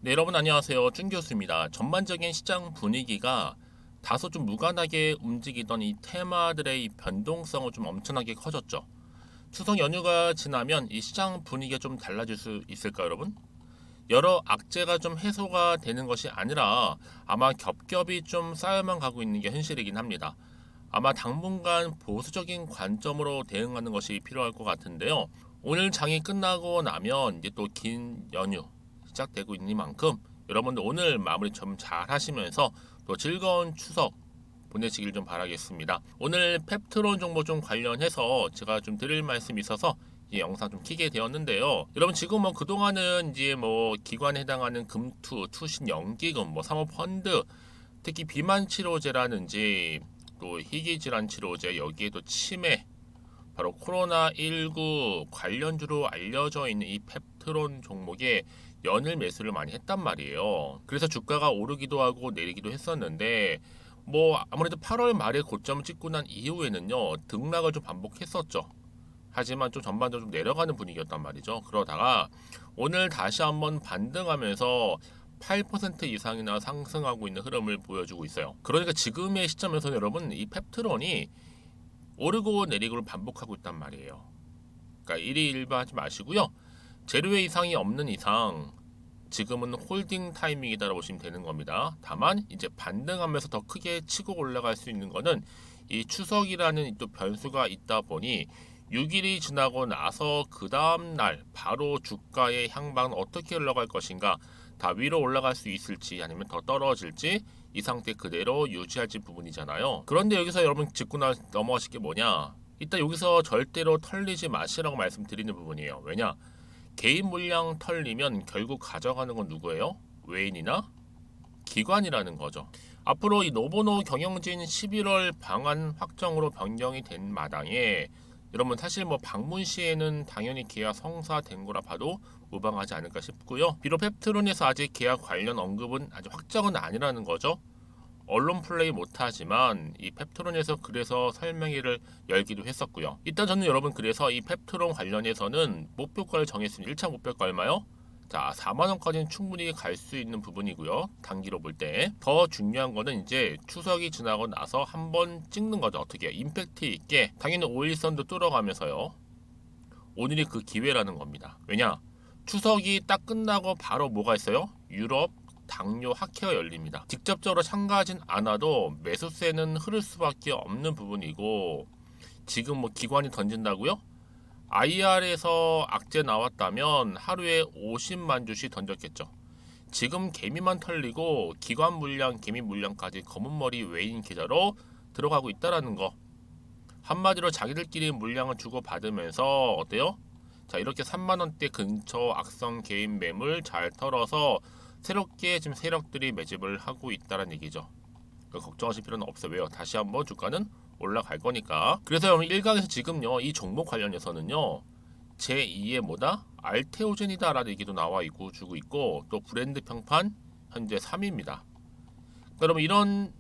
네, 여러분 안녕하세요. 준 교수입니다. 전반적인 시장 분위기가 다소 좀 무관하게 움직이던 이 테마들의 이 변동성은 좀 엄청나게 커졌죠. 추석 연휴가 지나면 이 시장 분위기가 좀 달라질 수 있을까요, 여러분? 여러 악재가 좀 해소가 되는 것이 아니라 아마 겹겹이 좀 쌓여만 가고 있는 게 현실이긴 합니다. 아마 당분간 보수적인 관점으로 대응하는 것이 필요할 것 같은데요. 오늘 장이 끝나고 나면 이제 또 긴 연휴 시작되고 있는 만큼 여러분들 오늘 마무리 좀 잘 하시면서 또 즐거운 추석 보내시길 좀 바라겠습니다. 오늘 펩트론 정보 좀 관련해서 제가 좀 드릴 말씀이 있어서 이 영상 좀 키게 되었는데요. 여러분 지금 뭐 그동안은 이제 뭐 기관에 해당하는 금투, 투신, 연기금, 뭐 사모펀드, 특히 비만 치료제라든지 또 희귀질환 치료제, 여기에도 치매, 바로 코로나19 관련주로 알려져 있는 이 펩트론 종목에 연일 매수를 많이 했단 말이에요. 그래서 주가가 오르기도 하고 내리기도 했었는데 뭐 아무래도 8월 말에 고점을 찍고 난 이후에는요 등락을 좀 반복했었죠. 하지만 좀 전반적으로 좀 내려가는 분위기였단 말이죠. 그러다가 오늘 다시 한번 반등하면서 8% 이상이나 상승하고 있는 흐름을 보여주고 있어요. 그러니까 지금의 시점에서 여러분 이 펩트론이 오르고 내리고를 반복하고 있단 말이에요. 그러니까 일희일비하지 마시고요. 재료의 이상이 없는 이상 지금은 홀딩 타이밍이다라고 보시면 되는 겁니다. 다만 이제 반등하면서 더 크게 치고 올라갈 수 있는 거는 이 추석이라는 또 변수가 있다 보니 6일이 지나고 나서 그 다음 날 바로 주가의 향방은 어떻게 흘러갈 것인가, 다 위로 올라갈 수 있을지 아니면 더 떨어질지 이 상태 그대로 유지할지 부분이잖아요. 그런데 여기서 여러분 짚고 넘어가실 게 뭐냐, 일단 여기서 절대로 털리지 마시라고 말씀드리는 부분이에요. 왜냐, 개인 물량 털리면 결국 가져가는 건 누구예요? 외인이나 기관이라는 거죠. 앞으로 이 노보노 경영진 11월 방안 확정으로 변경이 된 마당에 여러분 사실 뭐 방문 시에는 당연히 계약 성사된 거라 봐도 무방하지 않을까 싶고요. 비록 펩트론에서 아직 계약 관련 언급은 아직 확정은 아니라는 거죠. 언론 플레이 못하지만 이 펩트론에서 그래서 설명회를 열기도 했었고요. 일단 저는 여러분 그래서 이 펩트론 관련해서는 목표가를 정했습니다. 1차 목표가 얼마요? 자, 4만원까지는 충분히 갈 수 있는 부분이고요. 단기로 볼 때. 더 중요한 거는 이제 추석이 지나고 나서 한번 찍는 거죠. 어떻게? 임팩트 있게. 당연히 5일선도 뚫어가면서요. 오늘이 그 기회라는 겁니다. 왜냐? 추석이 딱 끝나고 바로 뭐가 있어요? 유럽 당뇨 학회가 열립니다. 직접적으로 참가하진 않아도 매수세는 흐를 수밖에 없는 부분이고, 지금 뭐 기관이 던진다고요? IR에서 악재 나왔다면 하루에 50만 주씩 던졌겠죠. 지금 개미만 털리고 기관 물량, 개미 물량까지 검은머리 외인 계좌로 들어가고 있다라는 거. 한마디로 자기들끼리 물량을 주고 받으면서 어때요? 자, 이렇게 3만 원대 근처 악성 개인 매물 잘 털어서 새롭게 지금 세력들이 매집을 하고 있다는 얘기죠. 걱정하실 필요는 없어요. 왜요? 다시 한번 주가는 올라갈 거니까. 그래서 여러분 일각에서 지금요 이 종목 관련해서는요 제2의 뭐다? 알테오젠이다라는 얘기도 나와 있고 주고 있고, 또 브랜드 평판 현재 3위입니다. 그러니까 여러분 이런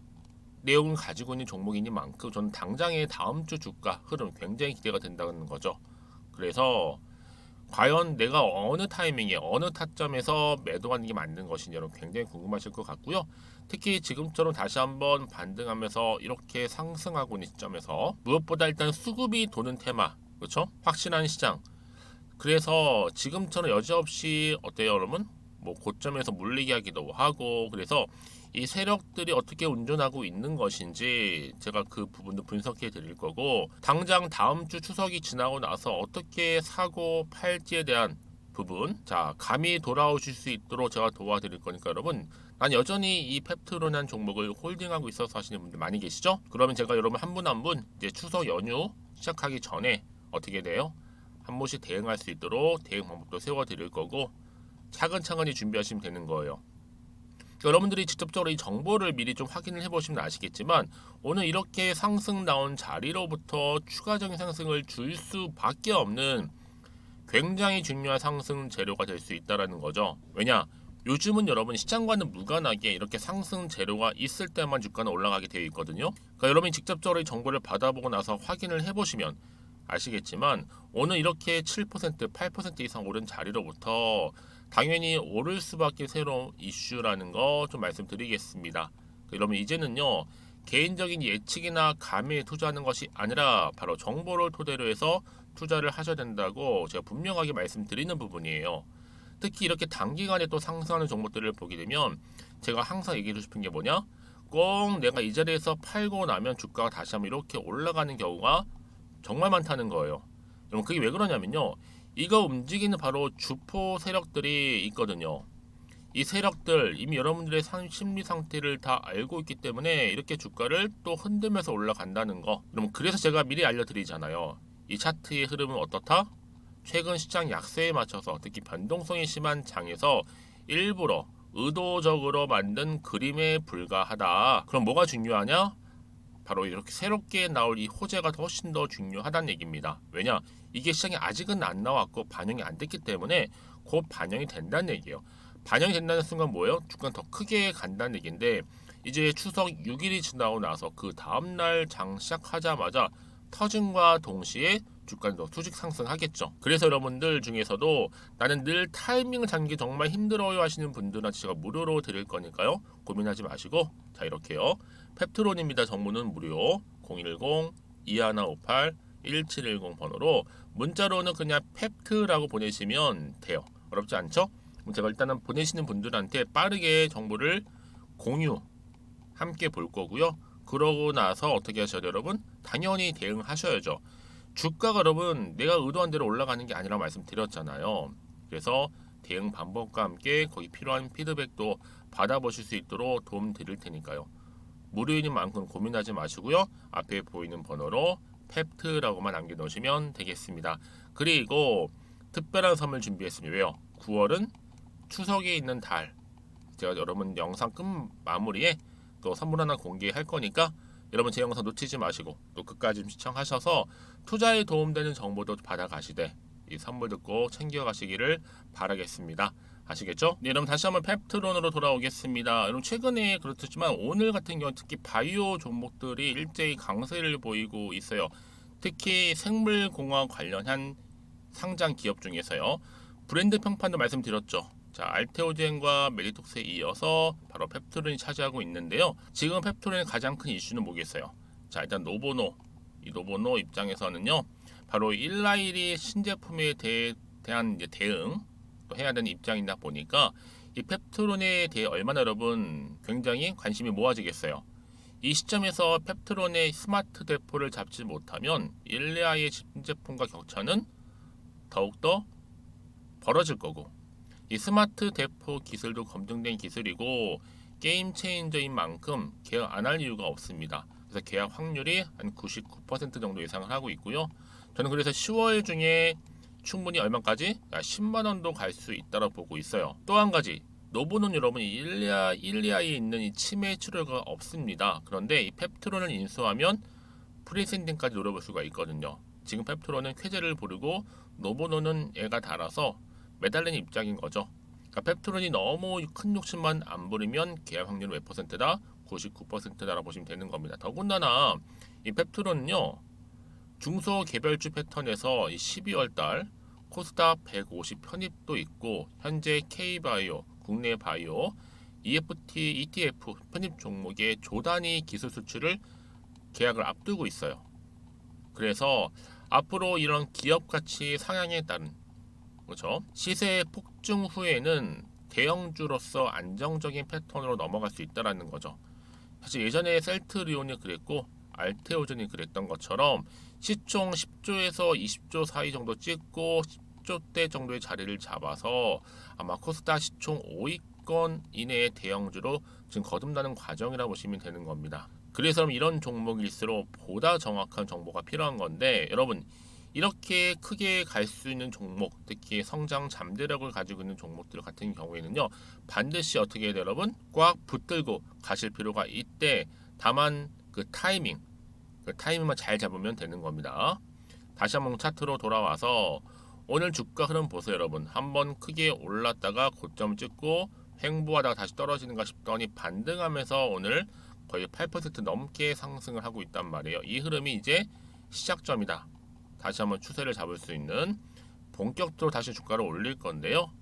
내용을 가지고 있는 종목이니 만큼 저는 당장의 다음 주 주가 흐름 굉장히 기대가 된다는 거죠. 그래서 과연 내가 어느 타이밍에 어느 타점에서 매도하는 게 맞는 것인지 여러분 굉장히 궁금하실 것 같고요. 특히 지금처럼 다시 한번 반등하면서 이렇게 상승하고 있는 시점에서 무엇보다 일단 수급이 도는 테마, 그렇죠? 확실한 시장. 그래서 지금처럼 여지없이 어때요, 여러분? 뭐 고점에서 물리게 하기도 하고, 그래서 이 세력들이 어떻게 운전하고 있는 것인지 제가 그 부분도 분석해 드릴 거고, 당장 다음 주 추석이 지나고 나서 어떻게 사고 팔지에 대한 부분, 자 감이 돌아오실 수 있도록 제가 도와드릴 거니까 여러분, 난 여전히 이 펩트론이라는 종목을 홀딩하고 있어서 하시는 분들 많이 계시죠? 그러면 제가 여러분 한 분 한 분 이제 추석 연휴 시작하기 전에 어떻게 돼요? 한 번씩 대응할 수 있도록 대응 방법도 세워 드릴 거고, 차근차근히 준비하시면 되는 거예요. 여러분들이 직접적으로 이 정보를 미리 좀 확인을 해보시면 아시겠지만 오늘 이렇게 상승 나온 자리로부터 추가적인 상승을 줄 수밖에 없는 굉장히 중요한 상승 재료가 될 수 있다는 거죠. 왜냐? 요즘은 여러분 시장과는 무관하게 이렇게 상승 재료가 있을 때만 주가는 올라가게 되어 있거든요. 그러니까 여러분이 직접적으로 이 정보를 받아보고 나서 확인을 해보시면 아시겠지만 오늘 이렇게 7%, 8% 이상 오른 자리로부터 당연히 오를 수밖에 새로운 이슈라는 거 좀 말씀드리겠습니다. 그러면 이제는요, 개인적인 예측이나 감에 투자하는 것이 아니라 바로 정보를 토대로 해서 투자를 하셔야 된다고 제가 분명하게 말씀드리는 부분이에요. 특히 이렇게 단기간에 또 상승하는 종목들을 보게 되면 제가 항상 얘기해 주고 싶은 게 뭐냐? 꼭 내가 이 자리에서 팔고 나면 주가가 다시 한번 이렇게 올라가는 경우가 정말 많다는 거예요. 여러분 그게 왜 그러냐면요. 이거 움직이는 바로 주포 세력들이 있거든요. 이 세력들 이미 여러분들의 심리 상태를 다 알고 있기 때문에 이렇게 주가를 또 흔들면서 올라간다는 거. 그럼 그래서 제가 미리 알려드리잖아요. 이 차트의 흐름은 어떻다? 최근 시장 약세에 맞춰서 특히 변동성이 심한 장에서 일부러 의도적으로 만든 그림에 불과하다. 그럼 뭐가 중요하냐? 바로 이렇게 새롭게 나올 이 호재가 훨씬 더 중요하다는 얘기입니다. 왜냐? 이게 시장에 아직은 안 나왔고 반영이 안 됐기 때문에 곧 반영이 된다는 얘기예요. 반영이 된다는 순간 뭐예요? 주가는 더 크게 간다는 얘기인데 이제 추석 6일이 지나고 나서 그 다음날 장 시작하자마자 터짐과 동시에 주가는 더 수직 상승하겠죠. 그래서 여러분들 중에서도 나는 늘 타이밍을 잡는 게 정말 힘들어요 하시는 분들한테 제가 무료로 드릴 거니까요. 고민하지 마시고 자 이렇게요. 펩트론입니다. 정보는 무료 010-2158-1710 번호로 문자로는 그냥 펩트라고 보내시면 돼요. 어렵지 않죠? 그럼 제가 일단은 보내시는 분들한테 빠르게 정보를 공유 함께 볼 거고요. 그러고 나서 어떻게 하셔야 돼요, 여러분? 당연히 대응하셔야죠. 주가가 여러분 내가 의도한 대로 올라가는 게 아니라 말씀드렸잖아요. 그래서 대응 방법과 함께 거기 필요한 피드백도 받아보실 수 있도록 도움 드릴 테니까요. 무료인 만큼 고민하지 마시고요. 앞에 보이는 번호로 펩트라고만 남겨놓으시면 되겠습니다. 그리고 특별한 선물 준비했습니다. 왜요? 9월은 추석에 있는 달. 제가 여러분 영상 끝 마무리에 또 선물 하나 공개할 거니까 여러분 제 영상 놓치지 마시고 또 끝까지 시청하셔서 투자에 도움되는 정보도 받아가시되 이 선물도 꼭 챙겨가시기를 바라겠습니다. 아시겠죠? 네, 여러분 다시 한번 펩트론으로 돌아오겠습니다. 여러분 최근에 그렇지만 오늘 같은 경우 특히 바이오 종목들이 일제히 강세를 보이고 있어요. 특히 생물공학 관련한 상장 기업 중에서요. 브랜드 평판도 말씀드렸죠. 자, 알테오젠과 메디톡스에 이어서 바로 펩트론이 차지하고 있는데요. 지금 펩트론의 가장 큰 이슈는 뭐겠어요? 자, 일단 노보노. 이 노보노 입장에서는요. 바로 일라일이 신제품에 대한 이제 대응 또 해야 되는 입장이다 보니까 이 펩트론에 대해 얼마나 여러분 굉장히 관심이 모아지겠어요. 이 시점에서 펩트론의 스마트 대포를 잡지 못하면 일레아의 신제품과 격차는 더욱더 벌어질 거고 이 스마트 대포 기술도 검증된 기술이고 게임 체인저인 만큼 계약 안 할 이유가 없습니다. 그래서 계약 확률이 한 99% 정도 예상을 하고 있고요. 저는 그래서 10월 중에 충분히 얼마까지? 10만 원도 갈 수 있다고 보고 있어요. 또 한 가지 노보는 여러분이 일리아에 있는 이 치매 치료가 없습니다. 그런데 이 펩트론을 인수하면 프리센딩까지 노려볼 수가 있거든요. 지금 펩트론은 쾌재를 부르고 노보노는 애가 달아서 매달리는 입장인 거죠. 그러니까 펩트론이 너무 큰 욕심만 안 부리면 계약 확률은 몇 퍼센트다? 99%다라고 보시면 되는 겁니다. 더군다나 이 펩트론은요. 중소개별주 패턴에서 12월 달 코스닥 150 편입도 있고 현재 K바이오, 국내 바이오, EFT, ETF 편입 종목의 조단위 기술 수출을 계약을 앞두고 있어요. 그래서 앞으로 이런 기업 가치 상향에 따른 그렇죠? 시세 폭증 후에는 대형주로서 안정적인 패턴으로 넘어갈 수 있다라는 거죠. 사실 예전에 셀트리온이 그랬고 알테오젠이 그랬던 것처럼 시총 10조에서 20조 사이 정도 찍고 10조대 정도의 자리를 잡아서 아마 코스닥 시총 5위권 이내의 대형주로 지금 거듭나는 과정이라고 보시면 되는 겁니다. 그래서 이런 종목일수록 보다 정확한 정보가 필요한 건데 여러분 이렇게 크게 갈 수 있는 종목, 특히 성장 잠재력을 가지고 있는 종목들 같은 경우에는요, 반드시 어떻게 해야 돼요, 여러분? 꽉 붙들고 가실 필요가 있대. 다만 그 타이밍만 잘 잡으면 되는 겁니다. 다시 한번 차트로 돌아와서 오늘 주가 흐름 보세요, 여러분. 한번 크게 올랐다가 고점 찍고 횡보하다가 다시 떨어지는가 싶더니 반등하면서 오늘 거의 8% 넘게 상승을 하고 있단 말이에요. 이 흐름이 이제 시작점이다. 다시 한번 추세를 잡을 수 있는 본격적으로 다시 주가를 올릴 건데요.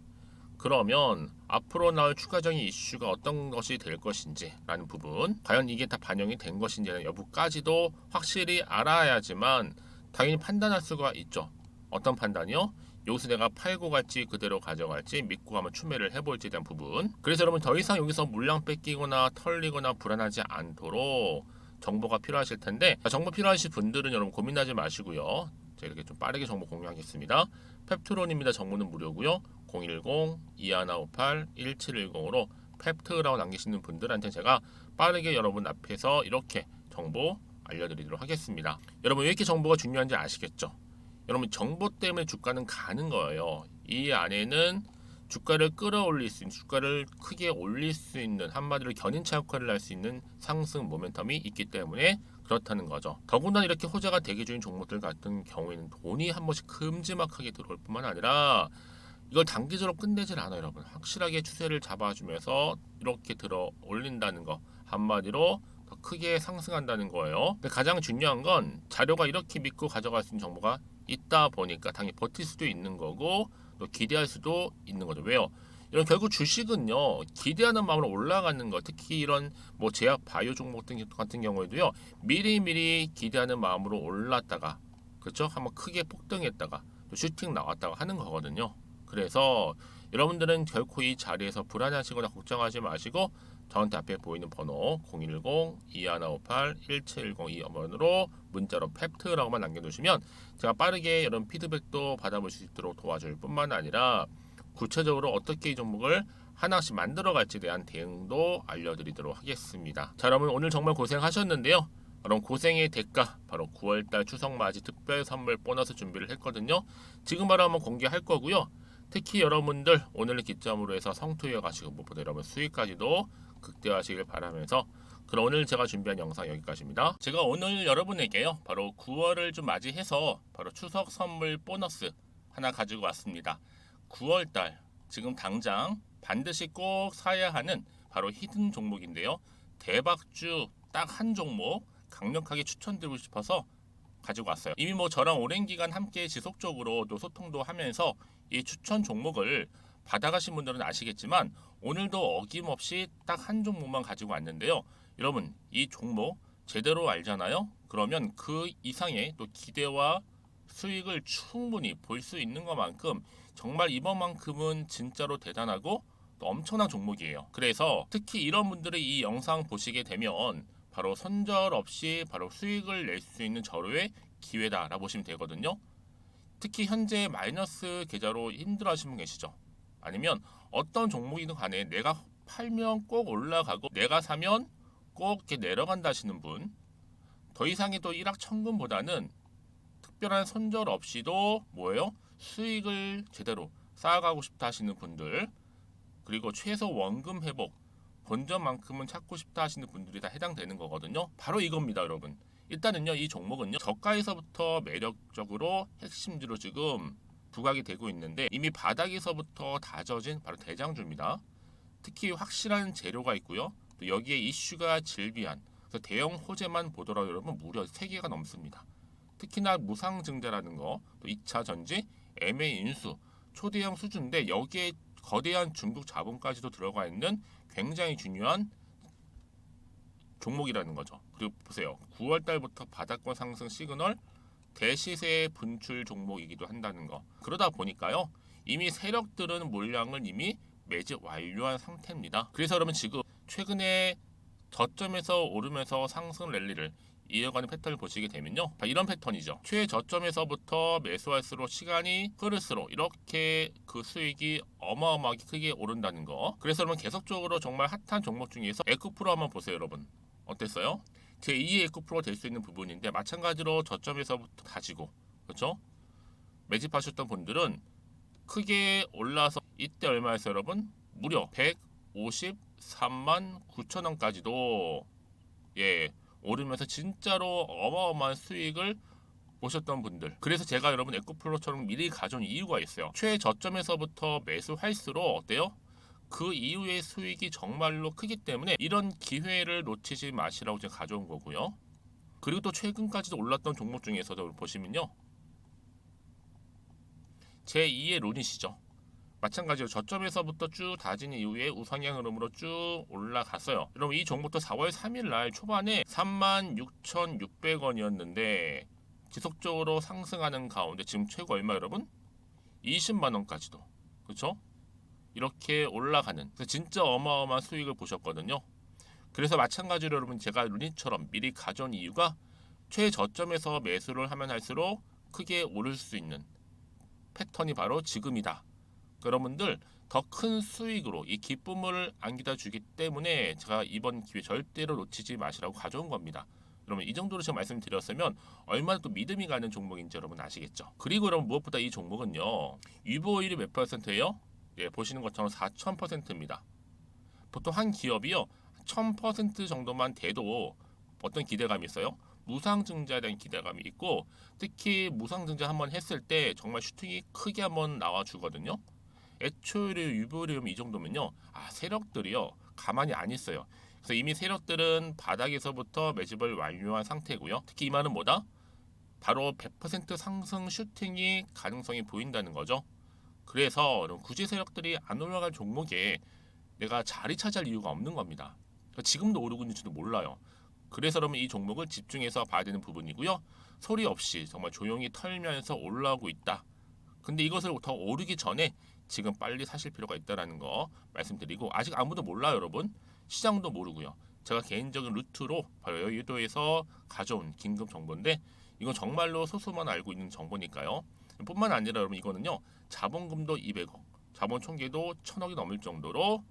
그러면 앞으로 나올 추가적인 이슈가 어떤 것이 될 것인지 라는 부분, 과연 이게 다 반영이 된 것인지는 여부까지도 확실히 알아야지만 당연히 판단할 수가 있죠. 어떤 판단이요? 여기서 내가 팔고 갈지 그대로 가져갈지 믿고 한번 추매를 해볼지에 대한 부분. 그래서 여러분 더 이상 여기서 물량 뺏기거나 털리거나 불안하지 않도록 정보가 필요하실 텐데, 정보 필요하신 분들은 여러분 고민하지 마시고요. 제가 이렇게 좀 빠르게 정보 공유하겠습니다. 펩트론입니다. 정보는 무료고요. 010-2158-1710으로 펩트라고 남기시는 분들한테 제가 빠르게 여러분 앞에서 이렇게 정보 알려드리도록 하겠습니다. 여러분 왜 이렇게 정보가 중요한지 아시겠죠? 여러분 정보 때문에 주가는 가는 거예요. 이 안에는 주가를 끌어올릴 수 있는, 주가를 크게 올릴 수 있는, 한마디로 견인차 역할을 할 수 있는 상승 모멘텀이 있기 때문에 그렇다는 거죠. 더군다나 이렇게 호재가 대기 중인 종목들 같은 경우에는 돈이 한 번씩 큼지막하게 들어올 뿐만 아니라 이걸 단기적으로 끝내질 않아요. 여러분 확실하게 추세를 잡아주면서 이렇게 들어 올린다는 거, 한마디로 더 크게 상승한다는 거예요. 근데 가장 중요한 건 자료가 이렇게 믿고 가져갈 수 있는 정보가 있다 보니까 당연히 버틸 수도 있는 거고 또 기대할 수도 있는 거죠. 왜요? 이런 결국 주식은요, 기대하는 마음으로 올라가는 거, 특히 이런 뭐 제약 바이오 종목 같은 경우에도요, 미리미리 기대하는 마음으로 올랐다가, 그렇죠? 한번 크게 폭등했다가 또 슈팅 나왔다가 하는 거거든요. 그래서 여러분들은 결코 이 자리에서 불안하시거나 걱정하지 마시고 저한테 앞에 보이는 번호 010-2158-1710 번으로 문자로 펩트라고만 남겨두시면 제가 빠르게 여러분 피드백도 받아볼 수 있도록 도와줄 뿐만 아니라 구체적으로 어떻게 이 종목을 하나씩 만들어갈지에 대한 대응도 알려드리도록 하겠습니다. 자, 여러분 오늘 정말 고생하셨는데요. 그럼 고생의 대가 바로 9월달 추석맞이 특별 선물 보너스 준비를 했거든요. 지금 바로 한번 공개할 거고요. 특히 여러분들 오늘을 기점으로 해서 성투해 가시고 무엇보다 여러분 수익까지도 극대화하시길 바라면서, 그럼 오늘 제가 준비한 영상 여기까지입니다. 제가 오늘 여러분에게요 바로 9월을 좀 맞이해서 바로 추석 선물 보너스 하나 가지고 왔습니다. 9월달 지금 당장 반드시 꼭 사야 하는 바로 히든 종목인데요. 대박주 딱 한 종목 강력하게 추천드리고 싶어서 가지고 왔어요. 이미 뭐 저랑 오랜 기간 함께 지속적으로 또 소통도 하면서 이 추천 종목을 받아가신 분들은 아시겠지만 오늘도 어김없이 딱 한 종목만 가지고 왔는데요. 여러분 이 종목 제대로 알잖아요. 그러면 그 이상의 또 기대와 수익을 충분히 볼 수 있는 것만큼 정말 이번만큼은 진짜로 대단하고 또 엄청난 종목이에요. 그래서 특히 이런 분들이 이 영상 보시게 되면 바로 손절 없이 바로 수익을 낼 수 있는 절호의 기회다라고 보시면 되거든요. 특히 현재 마이너스 계좌로 힘들어하시는 분 계시죠? 아니면 어떤 종목이든 간에 내가 팔면 꼭 올라가고 내가 사면 꼭 이렇게 내려간다 하시는 분, 더 이상의 또 일확천금보다는 특별한 손절 없이도 뭐예요? 수익을 제대로 쌓아가고 싶다 하시는 분들, 그리고 최소 원금 회복, 본전만큼은 찾고 싶다 하시는 분들이 다 해당되는 거거든요. 바로 이겁니다, 여러분. 일단은요, 이 종목은요, 저가에서부터 매력적으로 핵심주로 지금 부각이 되고 있는데 이미 바닥에서부터 다져진 바로 대장주입니다. 특히 확실한 재료가 있고요. 또 여기에 이슈가 질비한, 그래서 대형 호재만 보더라도 여러분 무려 3개가 넘습니다. 특히나 무상증자라는 거, 또 2차 전지, MA 인수, 초대형 수준인데 여기에 거대한 중국 자본까지도 들어가 있는 굉장히 중요한 종목이라는 거죠. 그리고 보세요. 9월 달부터 바닥권 상승 시그널, 대시세 분출 종목이기도 한다는 거. 그러다 보니까요. 이미 세력들은 물량을 이미 매집 완료한 상태입니다. 그래서 여러분 지금 최근에 저점에서 오르면서 상승 랠리를 이어가는 패턴을 보시게 되면요. 이런 패턴이죠. 최저점에서부터 매수할수록 시간이 흐를수록 이렇게 그 수익이 어마어마하게 크게 오른다는 거. 그래서 여러분 계속적으로 정말 핫한 종목 중에서 에코프로 한번 보세요, 여러분. 어땠어요? 제2의 에코프로가 될 수 있는 부분인데 마찬가지로 저점에서부터 다지고, 그렇죠? 매집하셨던 분들은 크게 올라서 이때 얼마였어요, 여러분? 무려 153만 9천 원까지도 오르면서 진짜로 어마어마한 수익을 보셨던 분들. 그래서 제가 여러분 에코프로처럼 미리 가져온 이유가 있어요. 최저점에서부터 매수할수록 어때요? 그 이후의 수익이 정말로 크기 때문에 이런 기회를 놓치지 마시라고 제가 가져온 거고요. 그리고 또 최근까지도 올랐던 종목 중에서도 보시면요. 제2의 룬이시죠. 마찬가지로 저점에서부터 쭉 다진 이후에 우상향 흐름으로 쭉 올라갔어요. 여러분 이 종목도 4월 3일 날 초반에 36,600원이었는데 지속적으로 상승하는 가운데 지금 최고 얼마 여러분? 20만 원까지도. 그렇죠? 이렇게 올라가는 그래서 진짜 어마어마한 수익을 보셨거든요. 그래서 마찬가지로 여러분 제가 루닛처럼 미리 가져온 이유가 최저점에서 매수를 하면 할수록 크게 오를 수 있는 패턴이 바로 지금이다. 여러분들 더 큰 수익으로 이 기쁨을 안겨다 주기 때문에 제가 이번 기회 절대로 놓치지 마시라고 가져온 겁니다. 여러분 이 정도로 제가 말씀드렸으면 얼마나 또 믿음이 가는 종목인지 여러분 아시겠죠? 그리고 여러분 무엇보다 이 종목은요. 유보율이 몇 퍼센트예요? 예, 보시는 것처럼 4,000%입니다. 보통 한 기업이요 1,000% 정도만 돼도 어떤 기대감이 있어요? 무상증자에 대한 기대감이 있고 특히 무상증자 한번 했을 때 정말 슈팅이 크게 한번 나와주거든요. 애초에 유보율이 이 정도면요, 세력들이요 가만히 안 있어요. 그래서 이미 세력들은 바닥에서부터 매집을 완료한 상태고요. 특히 이 말은 뭐다? 바로 100% 상승 슈팅이 가능성이 보인다는 거죠. 그래서 굳이 세력들이 안 올라갈 종목에 내가 자리 차지할 이유가 없는 겁니다. 지금도 오르고 있는지도 몰라요. 그래서 여러분 이 종목을 집중해서 봐야 되는 부분이고요. 소리 없이 정말 조용히 털면서 올라오고 있다. 근데 이것을 더 오르기 전에 지금 빨리 사실 필요가 있다는 거 말씀드리고 아직 아무도 몰라요 여러분. 시장도 모르고요. 제가 개인적인 루트로 바로 여의도에서 가져온 긴급 정보인데 이건 정말로 소수만 알고 있는 정보니까요. 뿐만 아니라 여러분 이거는요. 자본금도 200억, 자본 총계도 1,000억이 넘을 정도로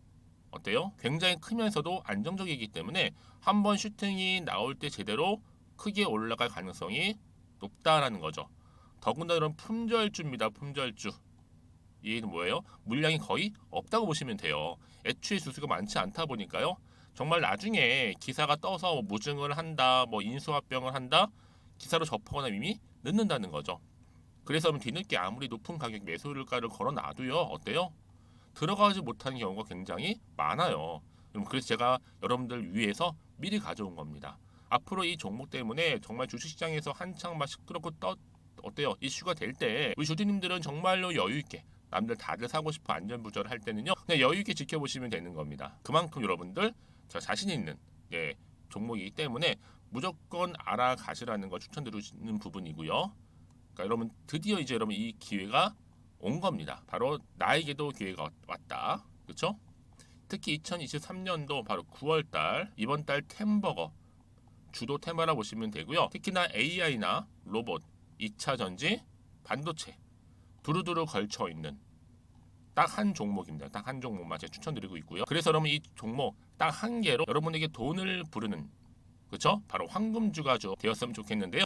어때요? 굉장히 크면서도 안정적이기 때문에 한번 슈팅이 나올 때 제대로 크게 올라갈 가능성이 높다라는 거죠. 더군다나 이런 품절주입니다. 품절주. 얘는 뭐예요? 물량이 거의 없다고 보시면 돼요. 애초에 수수가 많지 않다 보니까요. 정말 나중에 기사가 떠서 무증을 한다, 인수합병을 한다, 기사로 접하거나 이미 늦는다는 거죠. 그래서 뒤늦게 아무리 높은 가격 매수가를 걸어놔도요. 어때요? 들어가지 못하는 경우가 굉장히 많아요. 그래서 제가 여러분들 위해서 미리 가져온 겁니다. 앞으로 이 종목 때문에 정말 주식시장에서 한창 막 시끄럽고 어때요? 이슈가 될 때 우리 주주님들은 정말로 여유 있게 남들 다들 사고 싶어 안전부절 할 때는요 그냥 여유 있게 지켜보시면 되는 겁니다. 그만큼 여러분들 제가 자신 있는 종목이기 때문에 무조건 알아가시라는 걸 추천드리는 부분이고요. 그러니까 여러분 드디어 이제 여러분 이 기회가 온 겁니다. 바로 나에게도 기회가 왔다. 그렇죠? 특히 2023년도 바로 9월달 이번 달 템버거 주도 테마라 보시면 되고요. 특히나 AI나 로봇, 2차 전지, 반도체 두루두루 걸쳐 있는 딱 한 종목입니다. 딱 한 종목만 제가 추천드리고 있고요. 그래서 여러분 이 종목 딱 한 개로 여러분에게 돈을 부르는 그렇죠? 바로 황금주가 되었으면 좋겠는데요.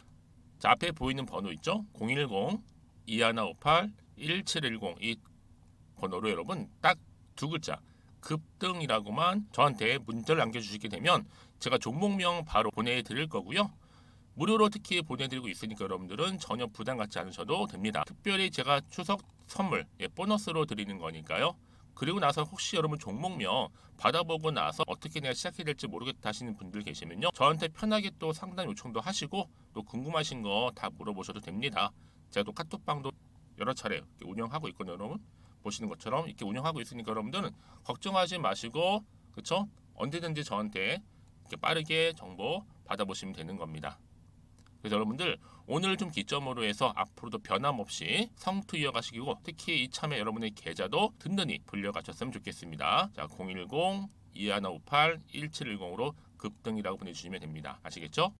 자 앞에 보이는 번호 있죠? 010-2158-1710 이 번호로 여러분 딱 두 글자 급등이라고만 저한테 문자를 남겨주시게 되면 제가 종목명 바로 보내드릴 거고요. 무료로 특히 보내드리고 있으니까 여러분들은 전혀 부담 갖지 않으셔도 됩니다. 특별히 제가 추석 선물 보너스로 드리는 거니까요. 그리고 나서 혹시 여러분 종목명 받아보고 나서 어떻게 내가 시작해야 될지 모르겠다 하시는 분들 계시면요. 저한테 편하게 또 상담 요청도 하시고 또 궁금하신 거 다 물어보셔도 됩니다. 제가 또 카톡방도 여러 차례 운영하고 있거든요. 여러분 보시는 것처럼 이렇게 운영하고 있으니까 여러분들은 걱정하지 마시고 그쵸? 언제든지 저한테 이렇게 빠르게 정보 받아보시면 되는 겁니다. 그래서 여러분들 오늘 좀 기점으로 해서 앞으로도 변함없이 성투 이어가시고 특히 이참에 여러분의 계좌도 든든히 불려가셨으면 좋겠습니다. 자 010-2158-1710으로 급등이라고 보내주시면 됩니다. 아시겠죠?